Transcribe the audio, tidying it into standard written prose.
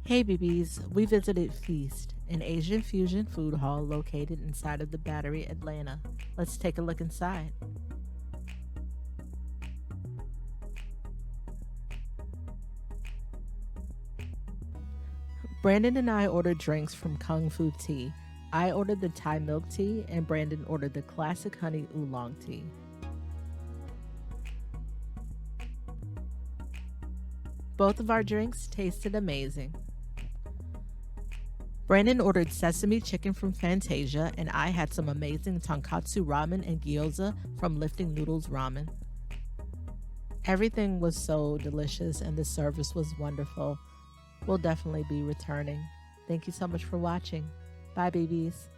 Hey BBs, we visited Feast, an Asian fusion food hall located inside of the Battery, Atlanta. Let's take a look inside. Brandon and I ordered drinks from Kung Fu Tea. I ordered the Thai milk tea, and Brandon ordered the classic honey oolong tea. Both of our drinks tasted amazing. Brandon ordered sesame chicken from Fantasia, and I had some amazing tonkatsu ramen and gyoza from Lifting Noodles Ramen. Everything was so delicious, and the service was wonderful. We'll definitely be returning. Thank you so much for watching. Bye, babies.